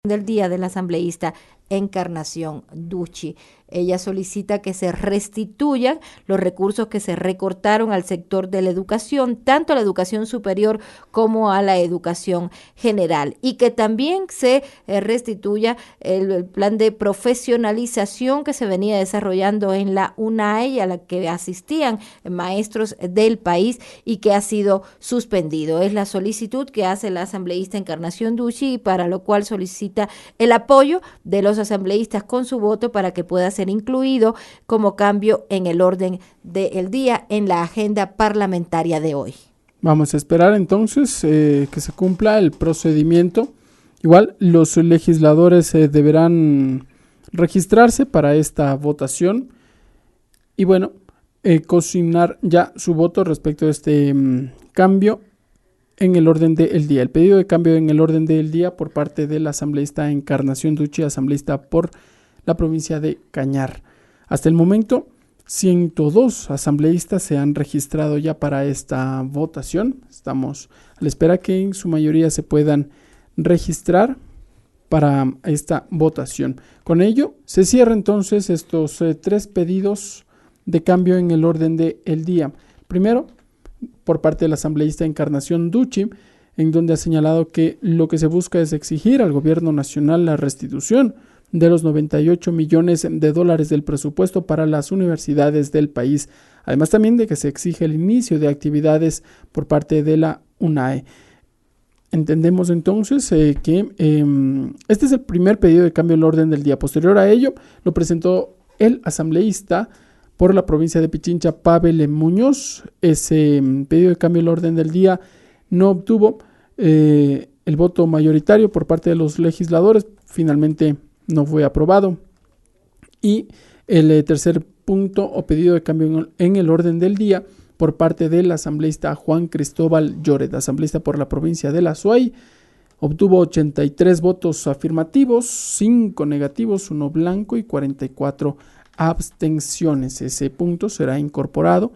del día del asambleísta Encarnación Ducci. Ella solicita que se restituyan los recursos que se recortaron al sector de la educación, tanto a la educación superior como a la educación general, y que también se restituya el plan de profesionalización que se venía desarrollando en la UNAE, a la que asistían maestros del país y que ha sido suspendido. Es la solicitud que hace la asambleísta Encarnación Ducci, para lo cual solicita el apoyo de los asambleístas con su voto para que pueda ser incluido como cambio en el orden del día en la agenda parlamentaria de hoy. Vamos a esperar entonces que se cumpla el procedimiento. Igual los legisladores deberán registrarse para esta votación y bueno, consignar ya su voto respecto a este cambio en el orden del día. El pedido de cambio en el orden del día por parte del asambleísta Encarnación Ducci, asambleísta por la provincia de Cañar. Hasta el momento, 102 asambleístas se han registrado ya para esta votación. Estamos a la espera que en su mayoría se puedan registrar para esta votación. Con ello, se cierran entonces estos 3 pedidos de cambio en el orden del día. Primero, por parte del asambleísta Encarnación Ducci, en donde ha señalado que lo que se busca es exigir al gobierno nacional la restitución de los 98 millones de dólares del presupuesto para las universidades del país, además también de que se exige el inicio de actividades por parte de la UNAE. Entendemos entonces que este es el primer pedido de cambio en el orden del día. Posterior a ello, lo presentó el asambleísta por la provincia de Pichincha, Pavel Muñoz. Ese pedido de cambio en el orden del día no obtuvo el voto mayoritario por parte de los legisladores. Finalmente no fue aprobado. Y el tercer punto o pedido de cambio en el orden del día por parte del asambleísta Juan Cristóbal Lloret, asambleísta por la provincia de La Suay, obtuvo 83 votos afirmativos, 5 negativos, 1 blanco y 44 abstenciones. Ese punto será incorporado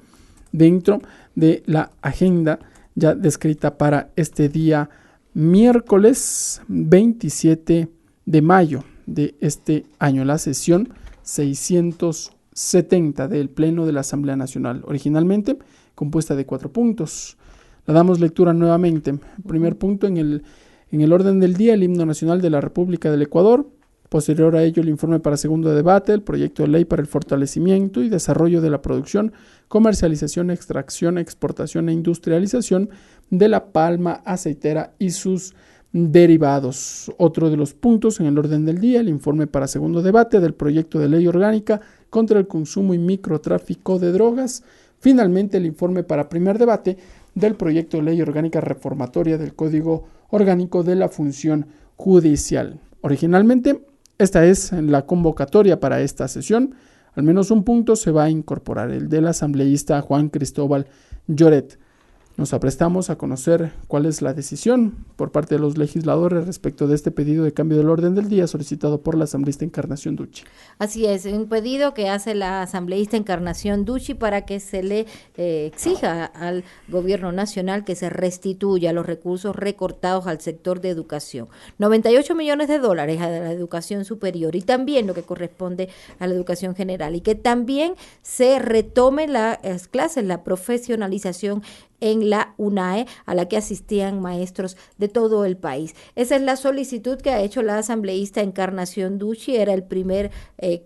dentro de la agenda ya descrita para este día miércoles 27 de mayo de este año, la sesión 670 del Pleno de la Asamblea Nacional, originalmente compuesta de 4 puntos. La damos lectura nuevamente. Primer punto en el orden del día, el himno nacional de la República del Ecuador. Posterior a ello, el informe para segundo debate, el proyecto de ley para el fortalecimiento y desarrollo de la producción, comercialización, extracción, exportación e industrialización de la palma aceitera y sus derivados. Otro de los puntos en el orden del día, el informe para segundo debate del proyecto de ley orgánica contra el consumo y microtráfico de drogas. Finalmente, el informe para primer debate del proyecto de ley orgánica reformatoria del Código Orgánico de la Función Judicial. Originalmente, esta es la convocatoria para esta sesión. Al menos un punto se va a incorporar, el del asambleísta Juan Cristóbal Lloret. Nos aprestamos a conocer cuál es la decisión por parte de los legisladores respecto de este pedido de cambio del orden del día solicitado por la asambleísta Encarnación Ducci. Así es, un pedido que hace la asambleísta Encarnación Ducci para que se le exija al gobierno nacional que se restituya los recursos recortados al sector de educación. 98 millones de dólares a la educación superior y también lo que corresponde a la educación general, y que también se retome las clases, la profesionalización en la UNAE, a la que asistían maestros de todo el país. Esa es la solicitud que ha hecho la asambleísta Encarnación Ducci. Era el primer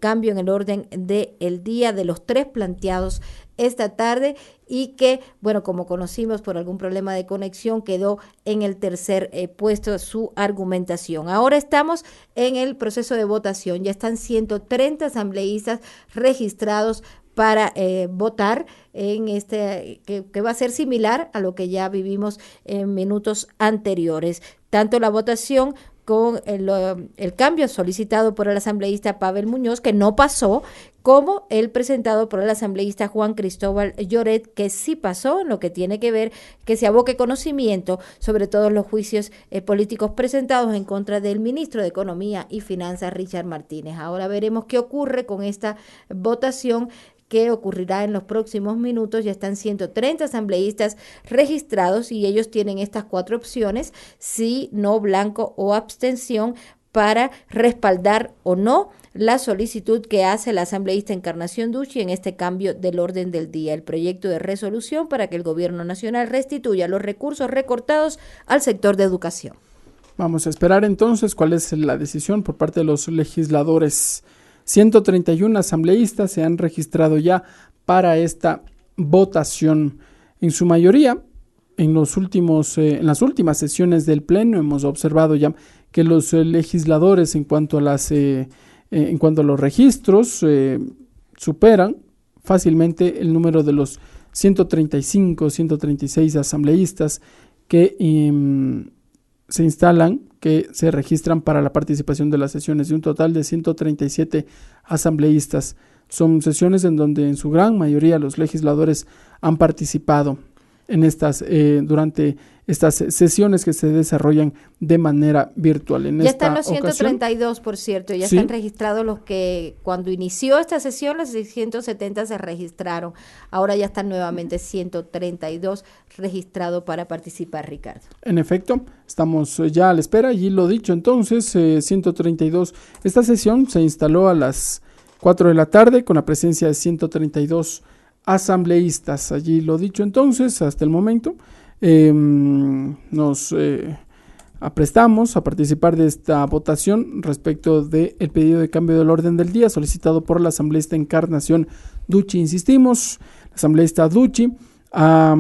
cambio en el orden del día de los 3 planteados esta tarde, y que, bueno, como conocimos por algún problema de conexión, quedó en el tercer puesto su argumentación. Ahora estamos en el proceso de votación. Ya están 130 asambleístas registrados para votar en que va a ser similar a lo que ya vivimos en minutos anteriores. Tanto la votación con el cambio solicitado por el asambleísta Pavel Muñoz, que no pasó, como el presentado por el asambleísta Juan Cristóbal Lloret, que sí pasó, en lo que tiene que ver que se aboque conocimiento sobre todos los juicios políticos presentados en contra del ministro de Economía y Finanzas, Richard Martínez. Ahora veremos qué ocurre con esta votación, que ocurrirá en los próximos minutos. Ya están 130 asambleístas registrados y ellos tienen estas 4 opciones: sí, no, blanco o abstención, para respaldar o no la solicitud que hace la asambleísta Encarnación Ducci en este cambio del orden del día, el proyecto de resolución para que el gobierno nacional restituya los recursos recortados al sector de educación. Vamos a esperar entonces cuál es la decisión por parte de los legisladores. 131 asambleístas se han registrado ya para esta votación. En su mayoría, en las últimas sesiones del Pleno hemos observado ya que los legisladores en cuanto a los registros superan fácilmente el número de los 135, 136 asambleístas que se instalan, que se registran para la participación de las sesiones, de un total de 137 asambleístas. Son sesiones en donde en su gran mayoría los legisladores han participado en durante estas sesiones que se desarrollan de manera virtual. Ya están los 132, por cierto, ya están registrados los que cuando inició esta sesión, los 670 se registraron. Ahora ya están nuevamente 132 registrados para participar, Ricardo. En efecto, estamos ya a la espera y lo dicho entonces, 132. Esta sesión se instaló a las 4 de la tarde con la presencia de 132 asambleístas. Allí lo dicho entonces, hasta el momento, nos aprestamos a participar de esta votación respecto del pedido de cambio del orden del día solicitado por la asambleísta Encarnación Ducci. Insistimos, la asambleísta Ducci ha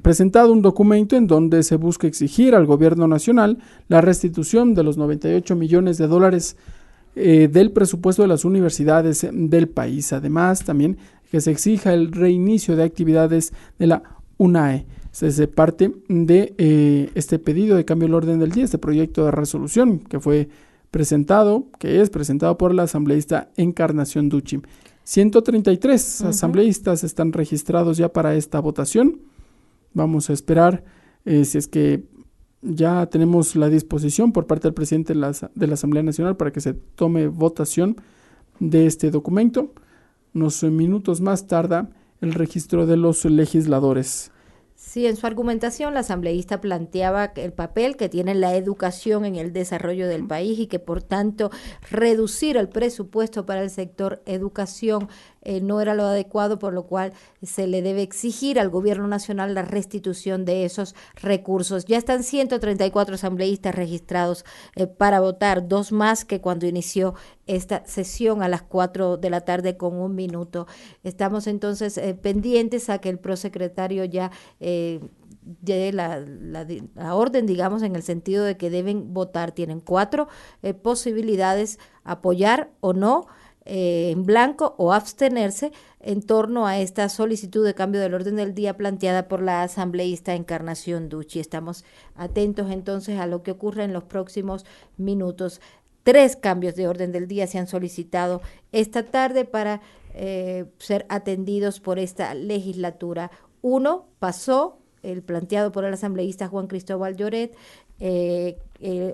presentado un documento en donde se busca exigir al gobierno nacional la restitución de los 98 millones de dólares del presupuesto de las universidades del país. Además, también que se exija el reinicio de actividades de la UNAE. Es parte de este pedido de cambio del orden del día, este proyecto de resolución que es presentado por la asambleísta Encarnación Ducci. 133 asambleístas están registrados ya para esta votación. Vamos a esperar si es que ya tenemos la disposición por parte del presidente de la Asamblea Nacional para que se tome votación de este documento. Unos minutos más tarda el registro de los legisladores. Sí, en su argumentación la asambleísta planteaba el papel que tiene la educación en el desarrollo del país y que por tanto reducir el presupuesto para el sector educación no era lo adecuado, por lo cual se le debe exigir al gobierno nacional la restitución de esos recursos. Ya están 134 asambleístas registrados para votar, 2 más que cuando inició esta sesión a las 4 de la tarde con 1 minuto. Estamos entonces pendientes a que el prosecretario ya de la orden, digamos, en el sentido de que deben votar. Tienen 4 posibilidades: apoyar o no, en blanco o abstenerse en torno a esta solicitud de cambio del orden del día planteada por la asambleísta Encarnación Ducci. Estamos atentos entonces a lo que ocurre en los próximos minutos. 3 cambios de orden del día se han solicitado esta tarde para ser atendidos por esta legislatura. 1 pasó, el planteado por el asambleísta Juan Cristóbal Lloret,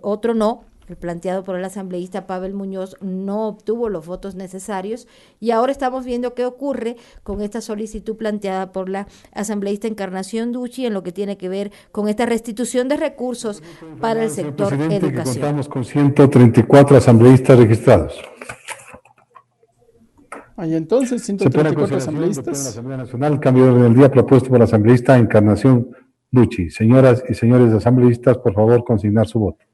otro no. El planteado por el asambleísta Pavel Muñoz no obtuvo los votos necesarios y ahora estamos viendo qué ocurre con esta solicitud planteada por la asambleísta Encarnación Ducci en lo que tiene que ver con esta restitución de recursos para el sector educación. Que contamos con 134 asambleístas registrados. Hay entonces 134 asambleístas. De la Asamblea Nacional, cambio de orden del día propuesto por la asambleísta Encarnación Ducci. Señoras y señores asambleístas, por favor, consignar su voto.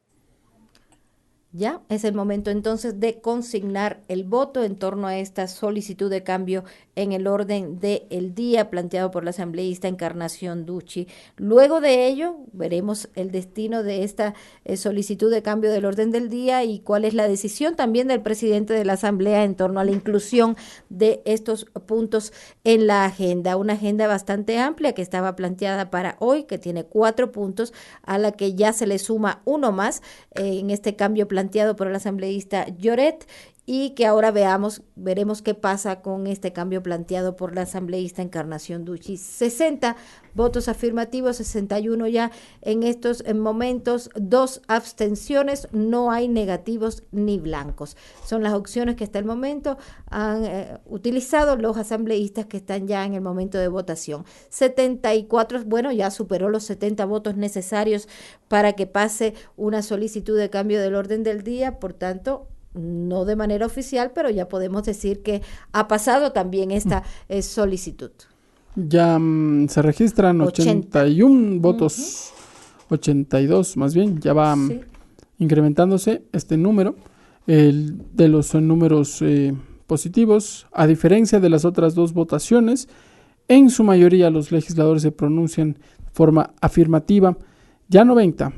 Ya es el momento entonces de consignar el voto en torno a esta solicitud de cambio en el orden del día planteado por la asambleísta Encarnación Ducci. Luego de ello veremos el destino de esta solicitud de cambio del orden del día y cuál es la decisión también del presidente de la asamblea en torno a la inclusión de estos puntos en la agenda. Una agenda bastante amplia que estaba planteada para hoy, que tiene 4 puntos, a la que ya se le suma uno más en este cambio planteado por el asambleísta Lloret, y que ahora veremos qué pasa con este cambio planteado por la asambleísta Encarnación Ducci. 60 votos afirmativos, 61 ya en estos momentos, 2 abstenciones, no hay negativos ni blancos. Son las opciones que hasta el momento han utilizado los asambleístas que están ya en el momento de votación. 74, bueno, ya superó los 70 votos necesarios para que pase una solicitud de cambio del orden del día, por tanto, no de manera oficial, pero ya podemos decir que ha pasado también esta solicitud. Ya se registran 81 votos, 82 más bien, ya va incrementándose este número de los números positivos. A diferencia de las otras dos votaciones, en su mayoría los legisladores se pronuncian de forma afirmativa. Ya 90,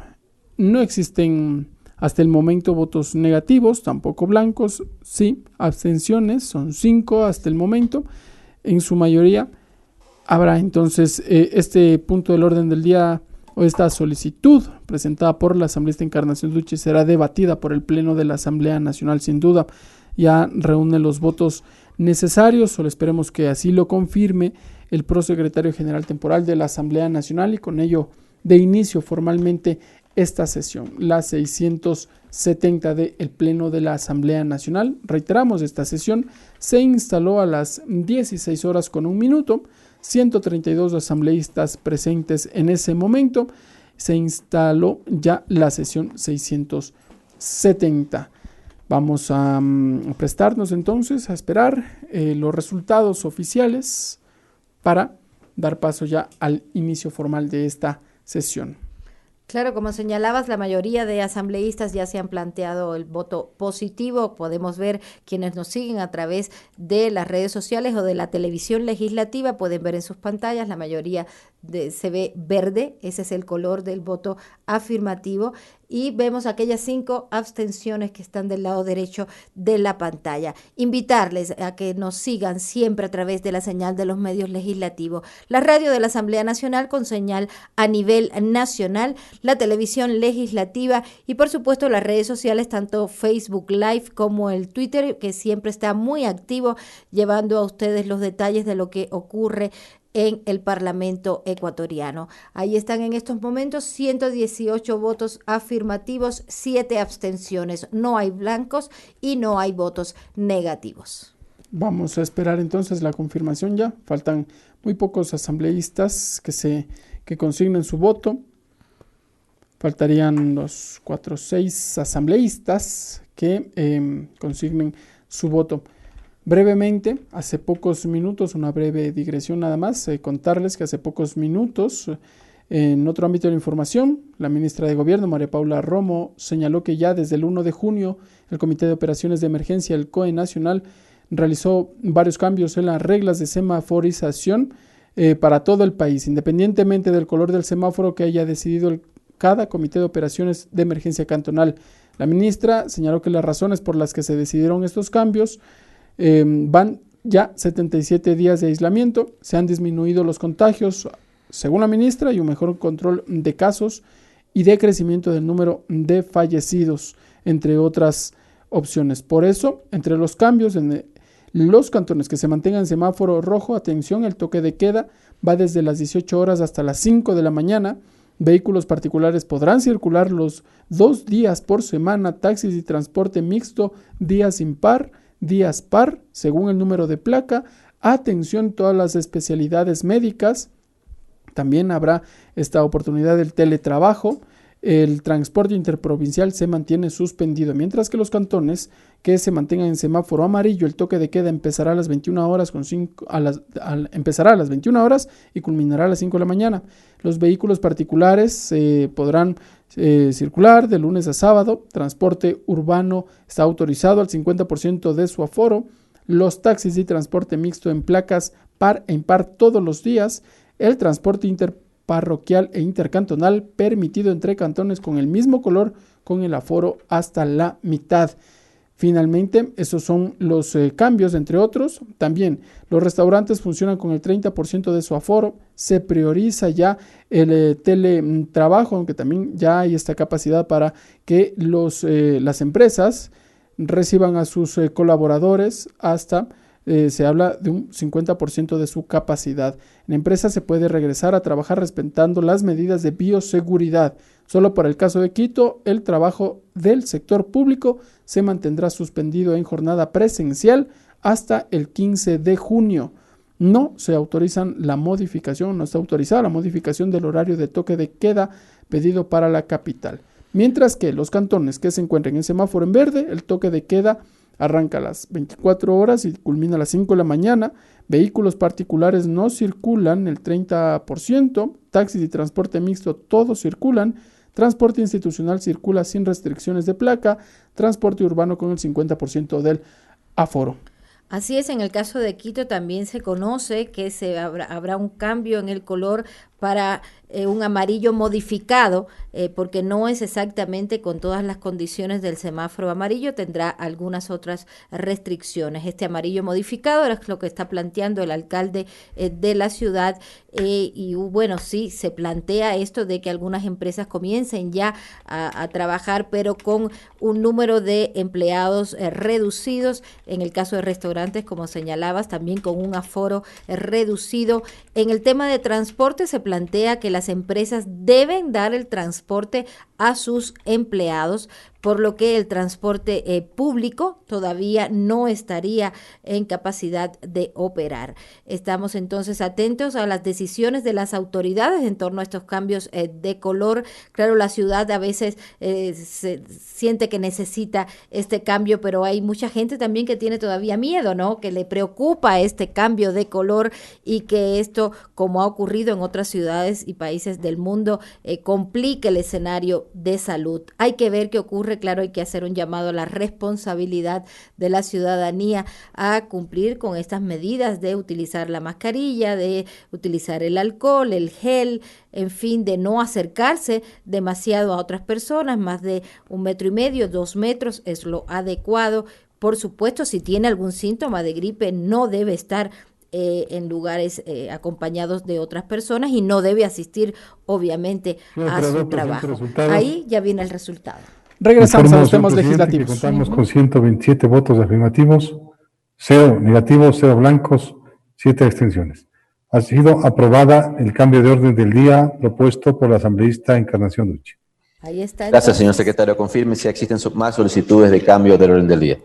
no existen hasta el momento votos negativos, tampoco blancos, sí, abstenciones, son 5 hasta el momento, en su mayoría. Habrá entonces este punto del orden del día o esta solicitud presentada por la asambleísta Encarnación Ducci será debatida por el Pleno de la Asamblea Nacional, sin duda. Ya reúne los votos necesarios, solo esperemos que así lo confirme el prosecretario general temporal de la Asamblea Nacional y con ello de inicio formalmente esta sesión, la 670 del Pleno de la Asamblea Nacional. Reiteramos, esta sesión se instaló a las 16 horas con 1 minuto, 132 asambleístas presentes en ese momento, se instaló ya la sesión 670. Vamos a prestarnos entonces a esperar los resultados oficiales para dar paso ya al inicio formal de esta sesión. Claro, como señalabas, la mayoría de asambleístas ya se han planteado el voto positivo. Podemos ver quienes nos siguen a través de las redes sociales o de la televisión legislativa, pueden ver en sus pantallas, la mayoría se ve verde, ese es el color del voto afirmativo, y vemos aquellas 5 abstenciones que están del lado derecho de la pantalla. Invitarles a que nos sigan siempre a través de la señal de los medios legislativos, la radio de la Asamblea Nacional con señal a nivel nacional, la televisión legislativa y por supuesto las redes sociales, tanto Facebook Live como el Twitter, que siempre está muy activo llevando a ustedes los detalles de lo que ocurre en el Parlamento ecuatoriano. Ahí están en estos momentos 118 votos afirmativos, 7 abstenciones, no hay blancos y no hay votos negativos. Vamos a esperar entonces la confirmación ya. Faltan muy pocos asambleístas que consignen su voto. Faltarían los 4 o 6 asambleístas que consignen su voto. Brevemente, hace pocos minutos, una breve digresión nada más, contarles que hace pocos minutos, en otro ámbito de la información, la ministra de Gobierno, María Paula Romo, señaló que ya desde el 1 de junio el Comité de Operaciones de Emergencia, el COE Nacional, realizó varios cambios en las reglas de semaforización para todo el país, independientemente del color del semáforo que haya decidido cada Comité de Operaciones de Emergencia Cantonal. La ministra señaló que las razones por las que se decidieron estos cambios van ya 77 días de aislamiento, se han disminuido los contagios, según la ministra, y un mejor control de casos y de crecimiento del número de fallecidos, entre otras opciones. Por eso, entre los cambios en los cantones que se mantengan en semáforo rojo, atención, el toque de queda va desde las 18 horas hasta las 5 de la mañana. Vehículos particulares podrán circular los 2 días por semana, taxis y transporte mixto días impar, días par, según el número de placa. Atención, todas las especialidades médicas. También habrá esta oportunidad del teletrabajo. El transporte interprovincial se mantiene suspendido, mientras que los cantones que se mantengan en semáforo amarillo, el toque de queda empezará a las 21 horas empezará a las 21 horas y culminará a las 5 de la mañana. Los vehículos particulares podrán circular de lunes a sábado. Transporte urbano está autorizado al 50% de su aforo. Los taxis y transporte mixto en placas par e impar todos los días. El transporte interparroquial e intercantonal permitido entre cantones con el mismo color, con el aforo hasta la mitad. Finalmente, esos son los cambios, entre otros. También los restaurantes funcionan con el 30% de su aforo. Se prioriza ya el teletrabajo, aunque también ya hay esta capacidad para que las empresas reciban a sus colaboradores hasta, se habla de un 50% de su capacidad. En empresa se puede regresar a trabajar respetando las medidas de bioseguridad. Solo para el caso de Quito, el trabajo del sector público se mantendrá suspendido en jornada presencial hasta el 15 de junio. No está autorizada la modificación del horario de toque de queda pedido para la capital. Mientras que los cantones que se encuentren en semáforo en verde, el toque de queda arranca a las 24 horas y culmina a las 5 de la mañana. Vehículos particulares no circulan el 30%, taxis y transporte mixto todos circulan, transporte institucional circula sin restricciones de placa, transporte urbano con el 50% del aforo. Así es, en el caso de Quito también se conoce que habrá un cambio en el color para un amarillo modificado, porque no es exactamente con todas las condiciones del semáforo amarillo, tendrá algunas otras restricciones. Este amarillo modificado es lo que está planteando el alcalde de la ciudad, y bueno, sí, se plantea esto de que algunas empresas comiencen ya a trabajar, pero con un número de empleados reducidos, en el caso de restaurantes, como señalabas, también con un aforo reducido. En el tema de transporte se plantea que las empresas deben dar el transporte a sus empleados, por lo que el transporte público todavía no estaría en capacidad de operar. Estamos entonces atentos a las decisiones de las autoridades en torno a estos cambios de color. Claro, la ciudad a veces se siente que necesita este cambio, pero hay mucha gente también que tiene todavía miedo, ¿no? Que le preocupa este cambio de color y que esto, como ha ocurrido en otras ciudades y países del mundo, complique el escenario de salud. Hay que ver qué ocurre. Claro, hay que hacer un llamado a la responsabilidad de la ciudadanía a cumplir con estas medidas de utilizar la mascarilla, de utilizar el alcohol, el gel, en fin, de no acercarse demasiado a otras personas, más de 1,5 metros, 2 metros es lo adecuado. Por supuesto, si tiene algún síntoma de gripe, no debe estar en lugares acompañados de otras personas y no debe asistir, obviamente, a su trabajo. Ahí ya viene el resultado. Regresamos a los temas legislativos. Contamos con 127 votos afirmativos, 0 negativos, 0 blancos, 7 abstenciones. Ha sido aprobada el cambio de orden del día propuesto por la asambleísta Encarnación Ducci. Ahí está. Gracias, señor secretario. Confirme si existen más solicitudes de cambio del orden del día.